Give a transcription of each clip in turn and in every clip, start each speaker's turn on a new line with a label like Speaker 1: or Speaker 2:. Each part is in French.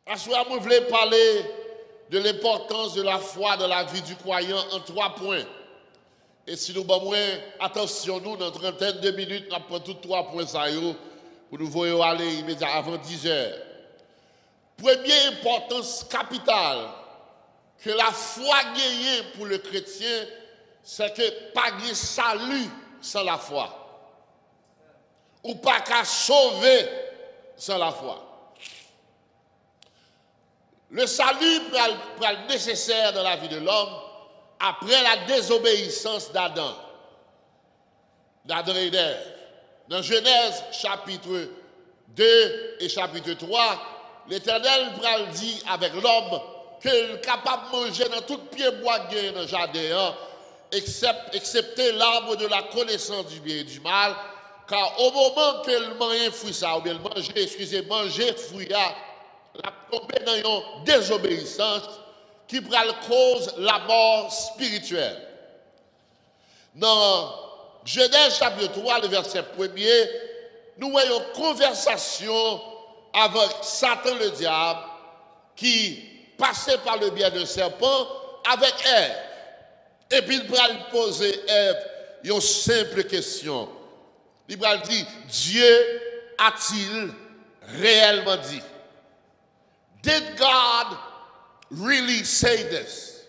Speaker 1: À ce moment, je voulais parler de l'importance de la foi dans la vie du croyant en 3 points. Et si nous avons attention, nous, dans une trentaine de minutes, nous prenons tous 3 points pour nous voir aller immédiatement avant 10 heures. Première importance capitale que la foi gagne pour le chrétien, c'est que pas de salut sans la foi. Ou pas qu'à sauver sans la foi. Le salut est nécessaire dans la vie de l'homme après la désobéissance d'Adam et d'Ève. Dans Genèse chapitre 2 et chapitre 3, l'Éternel dit avec l'homme qu'il est capable de manger dans tout pied bois dans le jardin, excepté l'arbre de la connaissance du bien et du mal, car au moment qu'il mange fruit ça, ou bien manger fruit là, la tomber dans une désobéissance qui cause la mort spirituelle. Dans Genèse chapitre 3, le verset 1er, nous voyons une conversation avec Satan le diable qui passait par le biais d'un serpent avec Ève. Et puis il va poser Ève une simple question. Il va dire, Dieu a-t-il réellement dit? Did God really say this?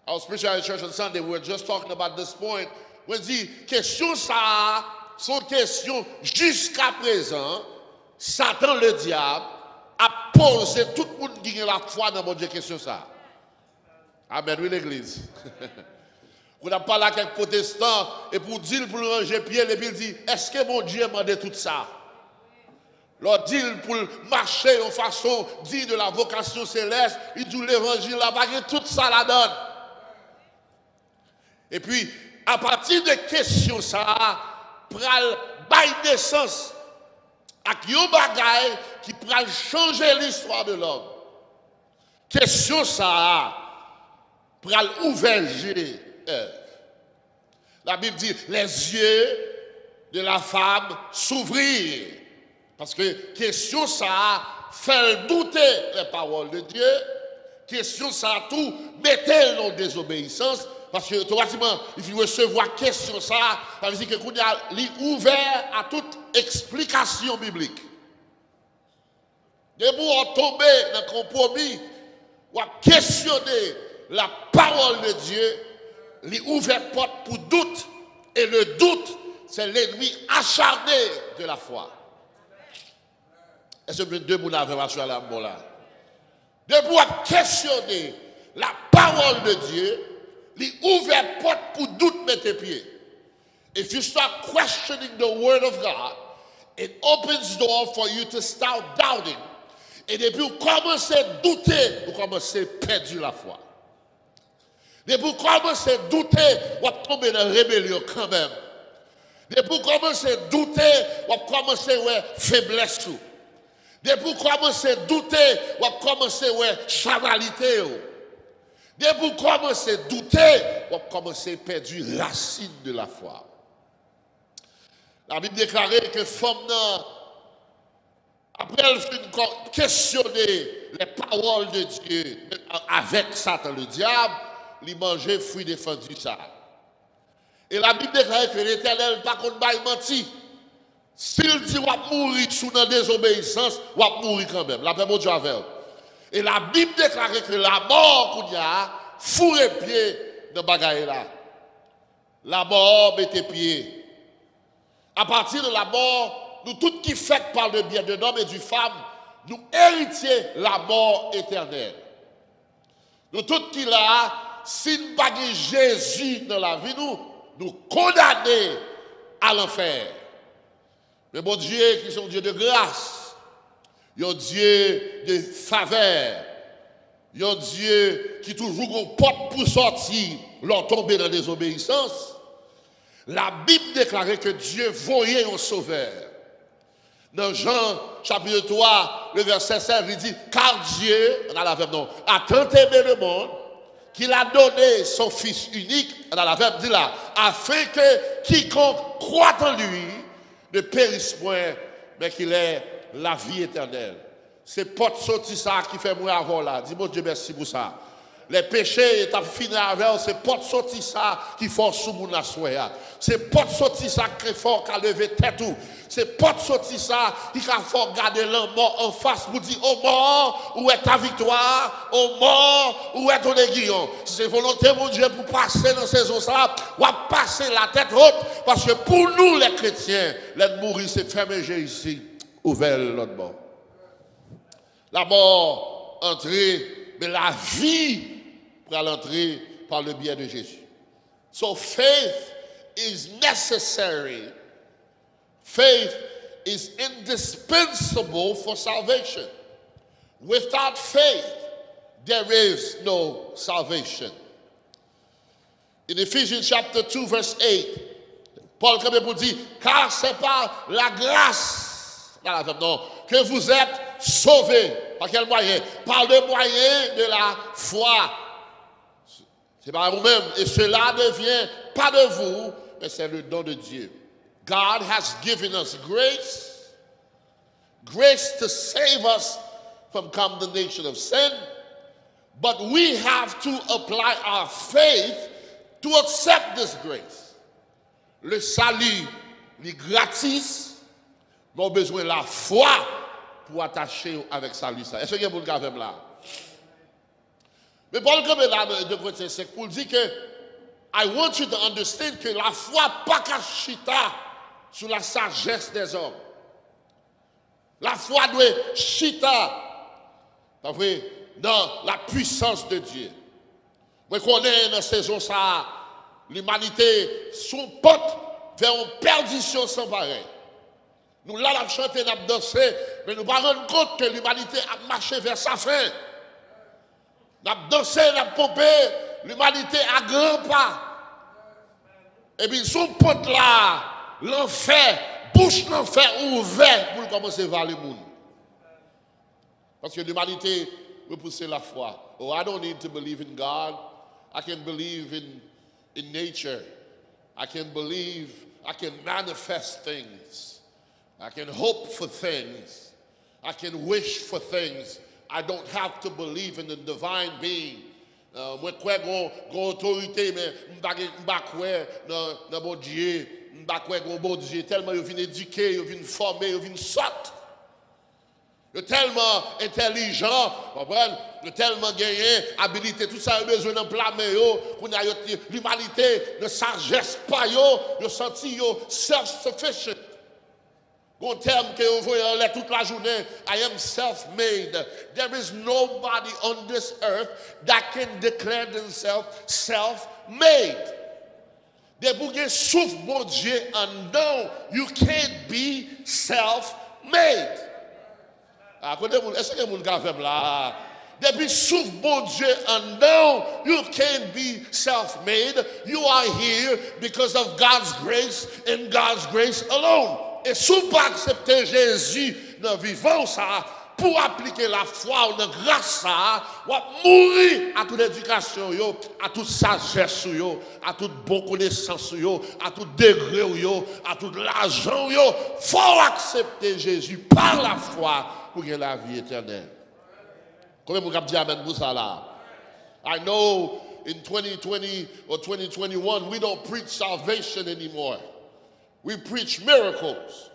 Speaker 1: Our spiritual church on Sunday, we were just talking about this point. When dit, question ça, son question jusqu'à présent, Satan le diable a posé tout le monde qui a la foi dans mon Dieu question ça. Amen, oui l'église. On a parlé avec quelques protestants et pour dire, pour ranger pied, et puis il dit, est-ce que mon Dieu m'a dit tout ça? Leur dit pour marcher en façon dit de la vocation céleste, il dit l'évangile là-bas, tout ça la donne. Et puis, à partir de questions ça, pral bail naissance à un bagay qui pral changer l'histoire de l'homme. Question ça, pral ouvrir la Bible dit, les yeux de la femme s'ouvrirent. Parce que question ça fait douter les paroles de Dieu. Question ça tout mettez en désobéissance. Parce que automatiquement, il faut recevoir question ça. Ça veut dire que qu'on est ouvert à toute explication biblique. Et pour tomber dans le compromis, ou questionner la parole de Dieu, il ouvert porte pour doute. Et le doute, c'est l'ennemi acharné de la foi. Est-ce que deux mots n'avaient sur la mort là? De pouvoir questionner la parole de Dieu, il ouvre porte pour doute mettre tes pieds. If you start questioning the word of God, it opens door for you to start doubting. Et depuis vous commencez à douter, vous commencez à perdre la foi. Depuis vous commencez à douter, vous allez tomber dans la rébellion quand même. Depuis vous commencez à douter, vous allez commencer à avoir faiblesse. Depuis vous commencez à douter, vous allez commencer à avoir charnalité. Depuis vous commencez à douter, vous allez commencer à perdre la racine de la foi. La Bible déclare que femme, après elle fait questionner les paroles de Dieu avec Satan le diable, il mangeait fruit défendu ça. Et la Bible déclare que l'Éternel pas contre bail menti. S'il dit va mourir sous la désobéissance, va mourir quand même. La paix de Dieu avec. Et la Bible déclare que la mort qu'on y a fourré pied dans bagaille là. La mort mettait pied. À partir de la mort, nous tous qui fait par le bien de l'homme et du femme, nous héritions la mort éternelle. Nous tous qui là, si nous pas Jésus dans la vie, nous condamnés à l'enfer. Mais bon Dieu, qui est un Dieu de grâce, un Dieu de faveur, un Dieu qui toujours une porte pour sortir, leur tomber dans la désobéissance. La Bible déclarait que Dieu voyait un sauveur. Dans Jean chapitre 3, le verset 7, il dit, car Dieu, on a la verbe non, a tant aimé le monde qu'il a donné son Fils unique, on a la verbe dit là, afin que quiconque croit en lui ne périsse point, mais qu'il ait la vie éternelle. C'est pas de sorti ça qui fait moi avant là. Dis-moi Dieu merci pour ça. Les péchés étant finis avec, c'est pas de sorti ça qui force sous mon assoya. C'est pas de sorti ça qui fort qu'à lever tête ou. C'est pas de sorti ça qui a fort garder l'homme mort en face pour dire oh mort, où est ta victoire? Oh mort, où est ton aiguillon? Si c'est volonté mon Dieu pour passer dans ces eaux ça, ou à passer la tête haute parce que pour nous les chrétiens, l'aide mourir c'est fermer ici, ouvert l'autre bord. La mort entrer, mais la vie pour l'entrer par le biais de Jésus. So faith is necessary. Faith is indispensable for salvation. Without faith, there is no salvation. In Ephesians chapter 2, verse 8, Paul comme dit, car c'est par la grâce, non, que vous êtes sauvés. Par quel moyen? Par le moyen de la foi. C'est pas vous-même. Et cela ne vient pas de vous, mais c'est le don de Dieu. God has given us grace, grace to save us from condemnation of sin, but we have to apply our faith to accept this grace. Le salut, le gratis, nous avons besoin de la foi pour attacher avec salut. Est-ce que vous avez là? Mais Paul, comme là, de Corinthiens 5, pour dire que I want you to understand que la foi pas qu'à chita sur la sagesse des hommes. La foi doit chita dans la puissance de Dieu. Moi, connais dans cette saison ça, l'humanité son pote vers une perdition sans pareil. Nous là, nous chanté, nous dansé, mais nous ne nous pas rendre compte que l'humanité a marché vers sa fin. Nous avons dansé, nous avons pompé, l'humanité a grand pas. Et puis, son pote là, l'enfer, bouche l'enfer ouvert pour commencer à voir le monde. Parce que l'humanité veut pousser la foi. Oh, I don't need to believe in God. I can believe in nature. I can believe, I can manifest things. I can hope for things. I can wish for things. I don't have to believe in the divine being. Moi, je crois qu'on autorité, mais je ne sais pas dans mon Dieu. Je ne sais pas dans bon Dieu. Tellement ils viennent éduquer, ils viennent former, ils viennent sortir. Ils sont tellement intelligents, ils ont tellement gagné, habilité, tout ça, ils ont besoin d'un plat, mais l'humanité ne sagesse pas, ils ont senti self-sufficient. Un terme que vous voyez toute la journée, I am self-made. There is nobody on this earth that can declare themselves self-made. Des bouquets souffrent, mon Dieu, and no, you can't be self-made. Est-ce que vous avez là? Depuis souffre, mon Dieu, and no, you can't be self-made. You are here because of God's grace and God's grace alone. Et si vous ne pas accepter Jésus dans vivant ça, pour appliquer la foi ou la grâce ça, vous mourir à toute éducation, à toute sagesse, à toute bonne connaissance, à tout degré, à tout l'argent. Il faut accepter Jésus par la foi pour gagner la vie éternelle. Comment vous dire amen pour ça là? I know in 2020 or 2021 we don't preach salvation anymore. We preach miracles.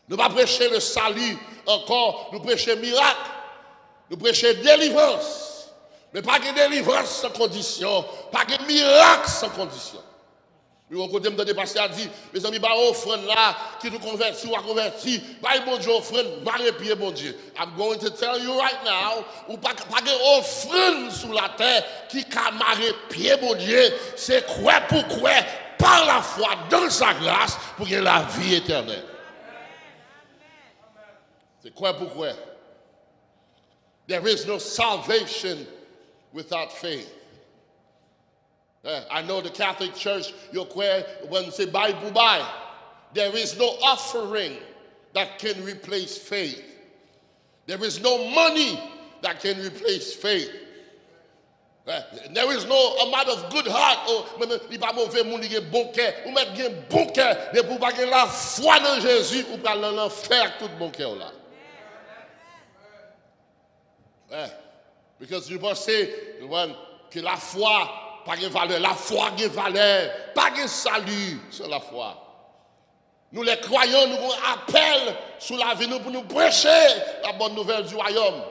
Speaker 1: Nous ne pas prêcher le salut encore, nous prêchons miracle, nous prêchons délivrance. Mais pas de délivrance sans condition, pas de miracle sans condition. Nous côté me donner passer à dire mes amis ba offrande là qui nous convertit ou a converti, ba bon Dieu offrande, ba repier bon Dieu. I'm going to tell you right now, ou pas de offrande sur la terre qui ka marrer pied bon Dieu, c'est quoi pour quoi par la foi dans sa grâce pour gagner la vie éternelle. C'est quoi pourquoi? There is no salvation without faith. I know the Catholic Church, when say Bible buy, there is no offering that can replace faith. There is no money that can replace faith. There is no amount of good heart ou il pas mauvais monde qui bon cœur ou mettre un bon cœur mais pour pas la foi dans Jésus ou pas l'enfer tout bon cœur là. Ouais. Parce que je pensais que la foi, pas de valeur. La foi a valeur. Pas de salut sur la foi. Nous les croyants, nous appelons sous la vie nous pour nous prêcher la bonne nouvelle du royaume.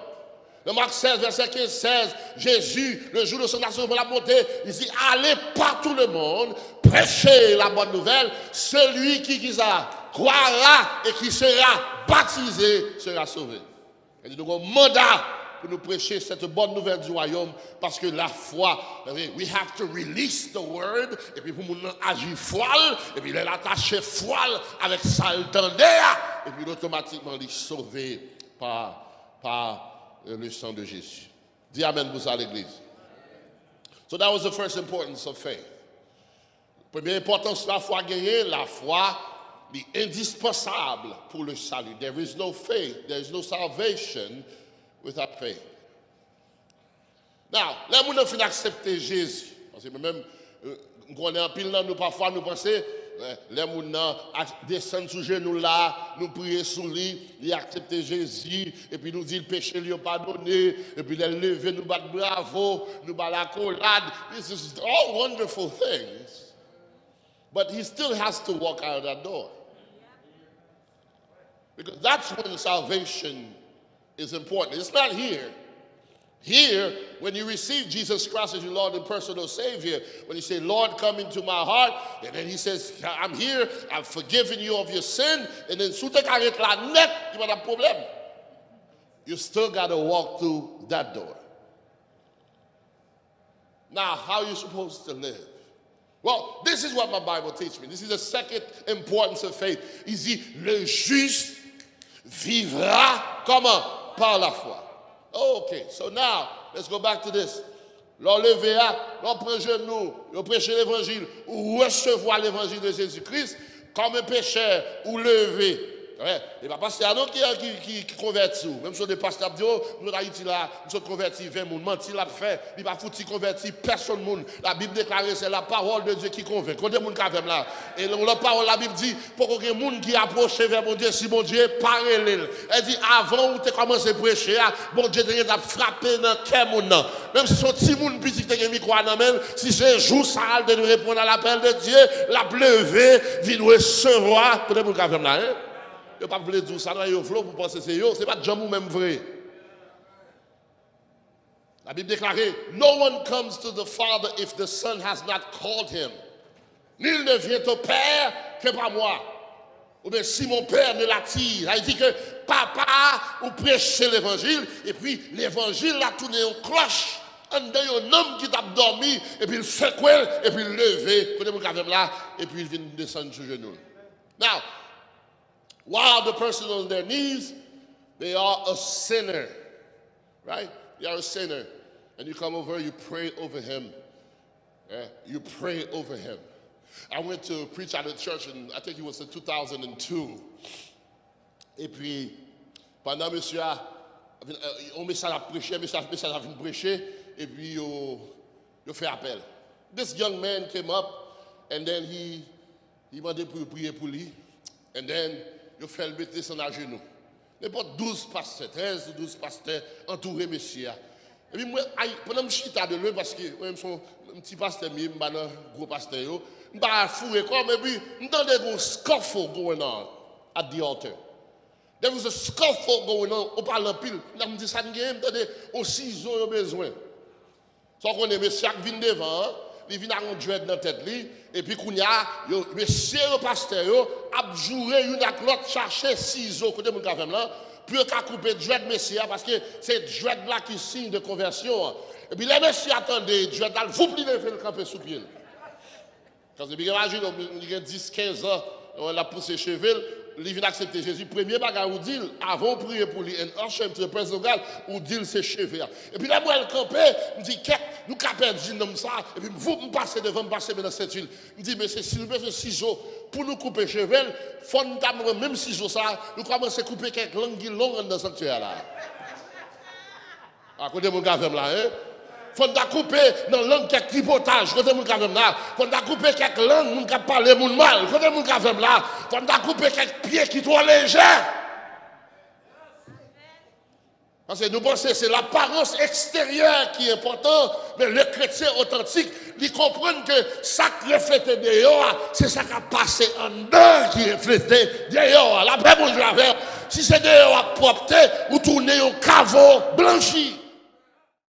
Speaker 1: Dans Marc 16, verset 15-16, Jésus, le jour de son ascension pour la montée, il dit, allez par tout le monde, prêchez la bonne nouvelle. Celui qui ça croira et qui sera baptisé sera sauvé. Il dit, donc, un mandat pour nous prêcher cette bonne nouvelle du royaume, parce que la foi, we have to release the word, et puis pour nous agir foile, et puis l'attacher foile avec ça le tendait, et puis automatiquement il est sauvé par le sang de Jésus. Dis amen pour ça à l'église. So that was the first importance of faith. Première importance de la foi gagnée, la foi est indispensable pour le salut. There is no faith, there is no salvation without faith. Now, les gens qui accepter Jésus, parce que même, on est en pile, nous parfois nous pensons, les gens descendent sous genoux là, nous prions sous lui, ils acceptent Jésus, et puis nous disent le péché lui pardonné, et puis les lever, nous battent bravo, nous battent la collade. This is all wonderful things. But he still has to walk out of that door. Because that's when salvation is important. It's not here. Here, when you receive Jesus Christ as your Lord and personal Savior, when you say, Lord, come into my heart, and then he says, I'm here, I've forgiven you of your sin, and then you got a problem. You still got to walk through that door. Now, how are you supposed to live? Well, this is what my Bible teaches me. This is the second importance of faith. Il dit, le juste vivra comment? Par la foi. Okay, so now, let's go back to this. L'enlever, l'on prend genou, l'on prêche l'évangile, ou recevoir l'évangile de Jésus-Christ, comme un pécheur, ou lever. Ouais, et pas pasteur qui convertit. Même si des pasteurs disent, oh, nous Haïti là, nous sommes convertis, 20 personnes, menti l'a fait, il va foutre converti, personne monde. La Bible déclare c'est la parole de Dieu qui convainc. Quand des gens qui ont là, et la parole la Bible dit, pour qu'il y ait des gens qui approchent vers mon Dieu, si mon Dieu parle. Elle dit, avant où tu as commencé à prêcher, bon Dieu t'a frappé dans le cœur mon nom. Même si son petit monde petit qui a un micro à la main, si c'est jour ça de nous répondre à l'appel de Dieu, la lever, vient recevoir, pour des gens qui ont là. Je ne peux pas dire ça dans le flow pour penser que c'est eux. Ce n'est pas de jambe ou même vrai. La Bible déclare, no one comes to the Father if the Son has not called him. Nul ne vient au Père que par moi. Ou bien si mon Père ne l'attire. Il dit que papa ou prêcher l'évangile, et puis l'évangile l'a tourné en cloche. Un homme qui t'a dormi, et puis il secoué, et puis il levé, et puis il vient descendre sur genoux. Now, while the person on their knees, they are a sinner, right? You are a sinner. And you come over, you pray over him. Yeah? You pray over him. I went to preach at a church, and I think it was in 2002. Et puis, pendant monsieur on message à prêcher, message à venir prêcher, et puis il fait appel. This young man came up, and then he demandait pour prier pour lui, and then il fait le mettre son à genoux. N'importe 12 pasteurs, 13 ou 12 pasteurs entourés messieurs. Et puis moi, pendant que je suis de lui, parce que moi, je suis un petit pasteur, je suis un gros pasteur, je suis fouillé comme, et puis, je entendais un scuffle going on at the altar. There was a scuffle going on, on parle en pile. Je me dis, ça ne gagne pas, au ciseau, il y a besoin. Sans qu'on ait messieurs qui viennent devant, il vient à un dread dans la tête, et puis qu'on y a, messieurs le pasteur, a joué une à l'autre, chercher ciseaux, côté mon café là, pour qu'à couper dread messieurs, parce que c'est dread là qui signe de conversion. Et puis les messieurs attendaient, dread là, vous pliez le camper sous pied. Parce que, imagine, on a 10-15 ans, on a poussé cheveux, il vient accepter Jésus. Premier bagage, ou dit, avant de prier pour lui, un usher to the presence of God, ou dit, c'est cheveux. Et puis là, moi, elle campait, me dit, nous capons du nom ça, et puis vous me passez devant, me passez dans cette huile. Me dit, mais c'est s'il veut ce ciseau, pour nous couper cheveux, il faut nous avoir même ciseau ça, nous commençons à couper quelques langues longues dans ce sanctuaire là. À côté de mon gars, là, hein? Faut nous couper dans la langue quelques tripotages, côté mon cavem là. Faut nous couper quelques langues, mon cap parler mon mal, côté mon cavem là. Faut nous couper quelques pieds qui trop légers. Parce que nous pensons que c'est l'apparence extérieure qui est importante, mais le chrétien authentique, il comprend que ça qui reflète dehors, c'est ça qui a passé en dedans qui reflète dehors. La paix, bonjour, si c'est dehors à propre, vous tournez au caveau blanchi.